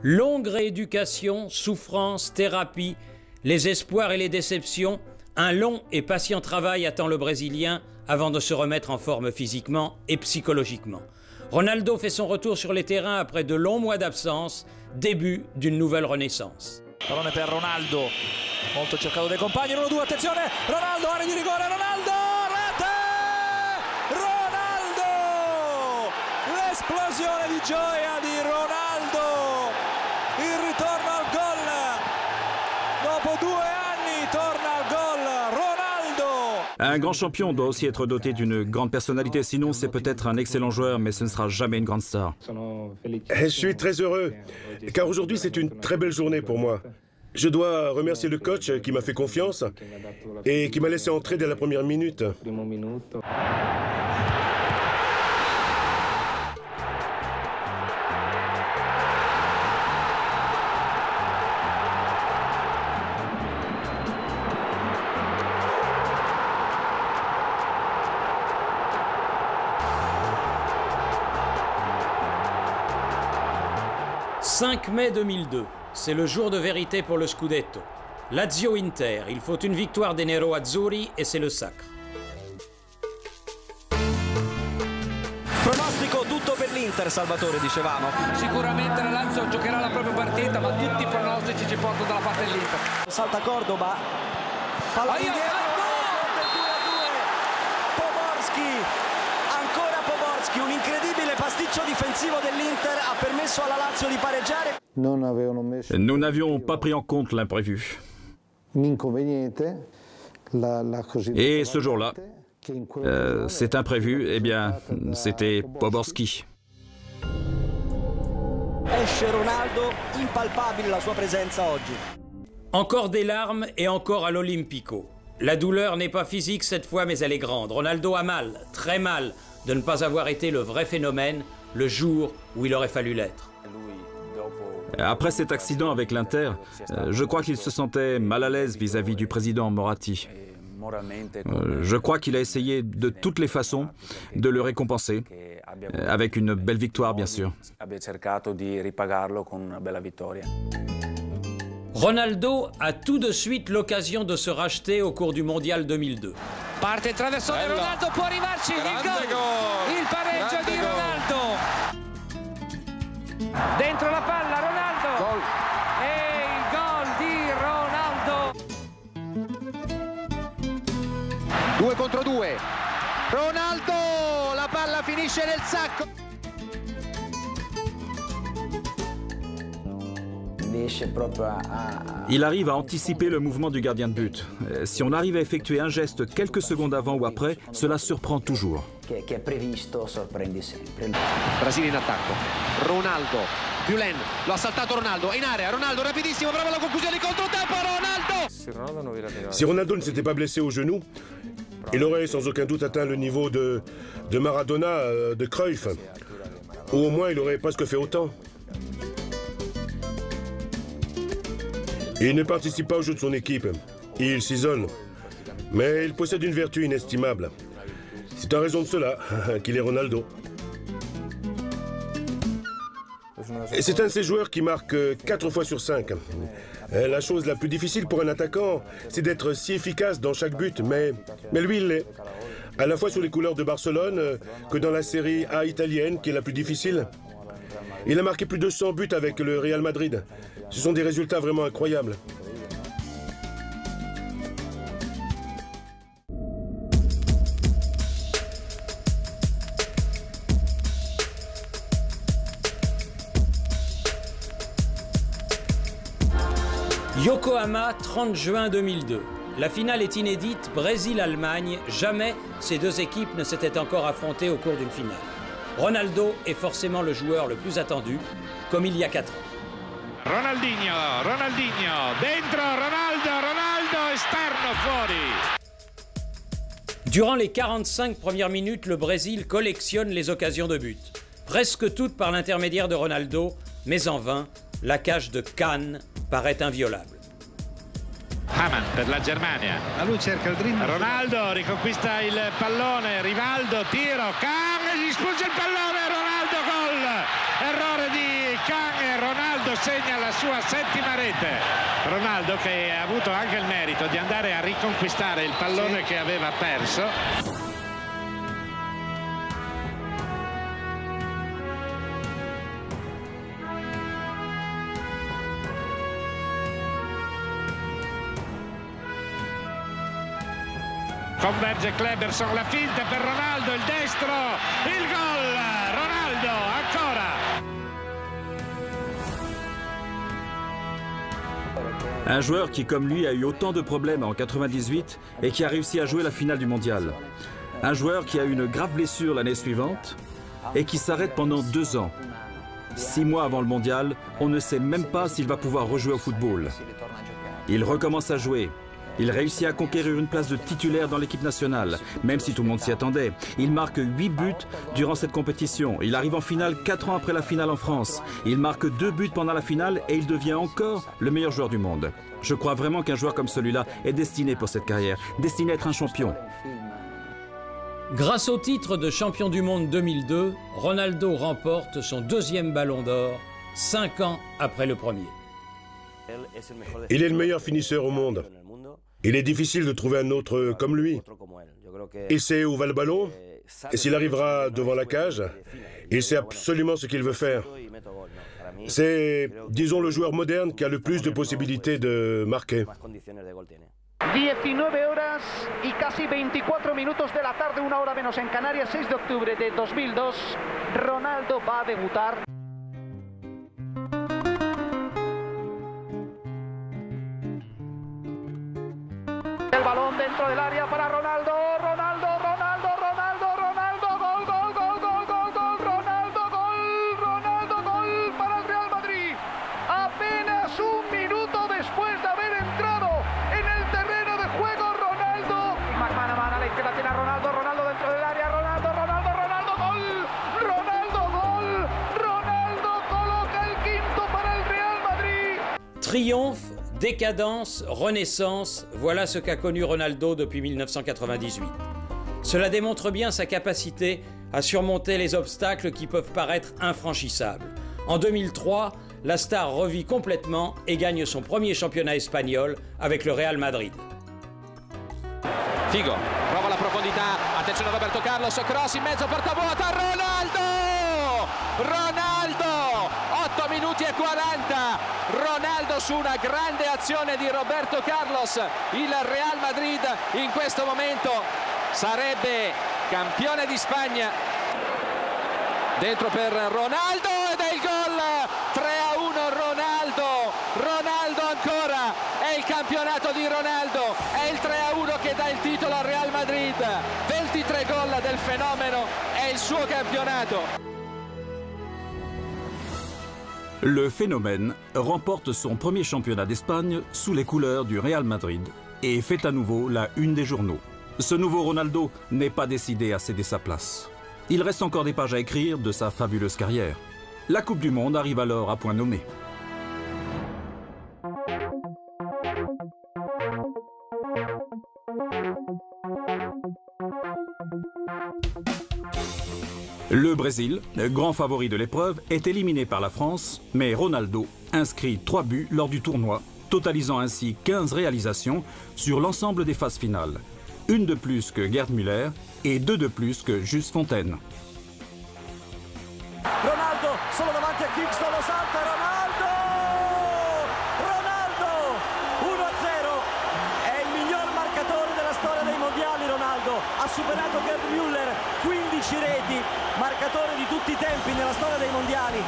Longue rééducation, souffrance, thérapie, les espoirs et les déceptions, un long et patient travail attend le Brésilien avant de se remettre en forme physiquement et psychologiquement. Ronaldo fait son retour sur les terrains après de longs mois d'absence, début d'une nouvelle renaissance. Pallone per Ronaldo, molto cercato dai compagni, 1-2, attenzione, Ronaldo, area di rigore, Ronaldo, rete! Ronaldo! L'esplosione di gioia di Ronaldo, il ritorno al gol, dopo 2 anni torna al gol, Ronaldo! Un grand champion doit aussi être doté d'une grande personnalité, sinon c'est peut-être un excellent joueur, mais ce ne sera jamais une grande star. Je suis très heureux, car aujourd'hui c'est une très belle journée pour moi. Je dois remercier le coach qui m'a fait confiance et qui m'a laissé entrer dès la première minute. « 5 mai 2002, c'est le jour de vérité pour le Scudetto. Lazio-Inter, il faut une victoire des Nero Azzurri et c'est le sacre. Pronostico tutto per l'Inter, Salvatore, dicevamo. Sicuramente la Lazio giocherà la propria partita, ma tutti i pronostici ci portano dalla parte dell'Inter. Salta Cordoba, palla indietro, del 2-2, Poborski, ancora Poborski, un incredibile pasticcio difensivo dell'Inter ha permesso alla Lazio di pareggiare. Nous n'avions pas pris en compte l'imprévu. Et ce jour-là, cet imprévu, eh bien, c'était Poborski. Esce Ronaldo, impalpabile la sua presenza oggi. Encore des larmes et encore à l'Olympico. La douleur n'est pas physique cette fois, mais elle est grande. Ronaldo a mal, très mal, de ne pas avoir été le vrai phénomène le jour où il aurait fallu l'être. Après cet accident avec l'Inter, je crois qu'il se sentait mal à l'aise vis-à-vis du président Moratti. Je crois qu'il a essayé de toutes les façons de le récompenser, avec une belle victoire bien sûr. Ronaldo a tout de suite l'occasion de se racheter au cours du Mondial 2002. Parte il traversone, Ronaldo può arrivarci, il gol, il pareggio di Ronaldo. Dentro la palla, Ronaldo. Gol. E il gol di Ronaldo. 2 contro 2. Ronaldo, la palla finisce nel sacco. Il arrive à anticiper le mouvement du gardien de but. Si on arrive à effectuer un geste quelques secondes avant ou après, cela surprend toujours. Brasile in attacco. Ronaldo, Gülen, lo ha saltato Ronaldo, in area, Ronaldo rapidissimo, bravo la conclusione, controtempo, Ronaldo! Si Ronaldo ne s'était pas blessé au genou, il aurait sans aucun doute atteint le niveau de Maradona, de Cruyff. Ou au moins il aurait presque fait autant. Il ne participe pas au jeu de son équipe. Il s'isole. Mais il possède une vertu inestimable. C'est en raison de cela qu'il est Ronaldo. Et c'est un de ces joueurs qui marque 4 fois sur 5. La chose la plus difficile pour un attaquant, c'est d'être si efficace dans chaque but. Mais lui, il l'est. À la fois sur les couleurs de Barcelone que dans la série A italienne, qui est la plus difficile. Il a marqué plus de 100 buts avec le Real Madrid. Ce sont des résultats vraiment incroyables. Yokohama, 30 juin 2002. La finale est inédite, Brésil-Allemagne. Jamais ces deux équipes ne s'étaient encore affrontées au cours d'une finale. Ronaldo est forcément le joueur le plus attendu, comme il y a 4 ans. Ronaldinho, dentro, Ronaldo, esterno, fuori. Durant les 45 premières minutes, le Brésil collectionne les occasions de but. Presque toutes par l'intermédiaire de Ronaldo, mais en vain, la cage de Kahn paraît inviolable. Hamann per la Germania. Lui cerca il dribbling. Ronaldo riconquista il pallone, Rivaldo, tiro, Kahn, gli spulge il pallone, Ronaldo, gol! Errore di Kahn e Ronaldo segna la sua 7ª rete. Ronaldo che ha avuto anche il merito di andare a riconquistare il pallone che aveva perso. Converge Kleberson, la finta per Ronaldo, il destro, il gol, Ronaldo ancora. Un joueur qui, comme lui, a eu autant de problèmes en 98 et qui a réussi à jouer la finale du mondial. Un joueur qui a eu une grave blessure l'année suivante et qui s'arrête pendant 2 ans. 6 mois avant le mondial, on ne sait même pas s'il va pouvoir rejouer au football. Il recommence à jouer. Il réussit à conquérir une place de titulaire dans l'équipe nationale, même si tout le monde s'y attendait. Il marque 8 buts durant cette compétition. Il arrive en finale 4 ans après la finale en France. Il marque 2 buts pendant la finale et il devient encore le meilleur joueur du monde. Je crois vraiment qu'un joueur comme celui-là est destiné pour cette carrière, destiné à être un champion. Grâce au titre de champion du monde 2002, Ronaldo remporte son 2e ballon d'or, 5 ans après le premier. Il est le meilleur finisseur au monde. Il est difficile de trouver un autre comme lui. Il sait où va le ballon, et s'il arrivera devant la cage, il sait absolument ce qu'il veut faire. C'est, disons, le joueur moderne qui a le plus de possibilités de marquer. 19 horas y casi 24 minutos de la tarde, 1 hora menos en Canarias, 6 de octubre de 2002. Ronaldo va a debutar. El balón dentro del área para Ronaldo, Ronaldo, Ronaldo, Ronaldo, Ronaldo, gol, gol, gol, gol, gol, gol, Ronaldo, gol, Ronaldo, gol para el Real Madrid. Apenas 1 minuto después de haber entrado en el terreno de juego, Ronaldo. Mano a mano, a la izquierda tiene a Ronaldo, Ronaldo dentro del área, Ronaldo, Ronaldo, Ronaldo, gol, Ronaldo, gol, Ronaldo coloca el 5º para el Real Madrid. Triomphe, décadence, renaissance, voilà ce qu'a connu Ronaldo depuis 1998. Cela démontre bien sa capacité à surmonter les obstacles qui peuvent paraître infranchissables. En 2003, la star revit complètement et gagne son premier championnat espagnol avec le Real Madrid. Figo, prova la profondità, attenzione a Roberto Carlos, cross in mezzo, porta vuota, Ronaldo! Ronaldo! 8 minuti e 40, Ronaldo su una grande azione di Roberto Carlos. Il Real Madrid in questo momento sarebbe campione di Spagna. Dentro per Ronaldo ed è il gol, 3-1 Ronaldo, Ronaldo ancora, è il campionato di Ronaldo, è il 3-1 che dà il titolo al Real Madrid, 23 gol del fenomeno, è il suo campionato. Le phénomène remporte son premier championnat d'Espagne sous les couleurs du Real Madrid et fait à nouveau la une des journaux. Ce nouveau Ronaldo n'est pas décidé à céder sa place. Il reste encore des pages à écrire de sa fabuleuse carrière. La Coupe du Monde arrive alors à point nommé. Le Brésil, grand favori de l'épreuve, est éliminé par la France, mais Ronaldo inscrit 3 buts lors du tournoi, totalisant ainsi 15 réalisations sur l'ensemble des phases finales. 1 de plus que Gerd Müller et 2 de plus que Just Fontaine. Ronaldo, solo davanti a Kingston, lo salta, Ronaldo! Ronaldo! 1-0, è il miglior marcatore della storia dei mondiali Ronaldo, ha superato Gerd Müller, 15 reti, marcatore di tutti i tempi nella storia dei mondiali.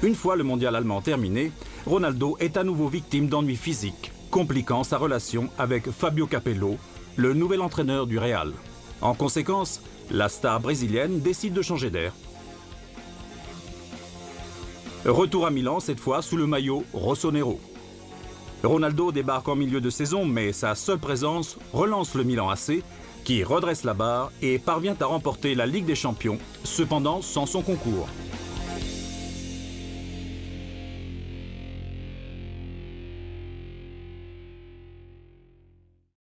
Une fois le mondial allemand terminé, Ronaldo est à nouveau victime d'ennuis physiques, compliquant sa relation avec Fabio Capello, le nouvel entraîneur du Real. En conséquence, la star brésilienne décide de changer d'air. Retour à Milan, cette fois sous le maillot rossonero. Ronaldo débarque en milieu de saison, mais sa seule présence relance le Milan AC, qui redresse la barre et parvient à remporter la Ligue des Champions, cependant sans son concours.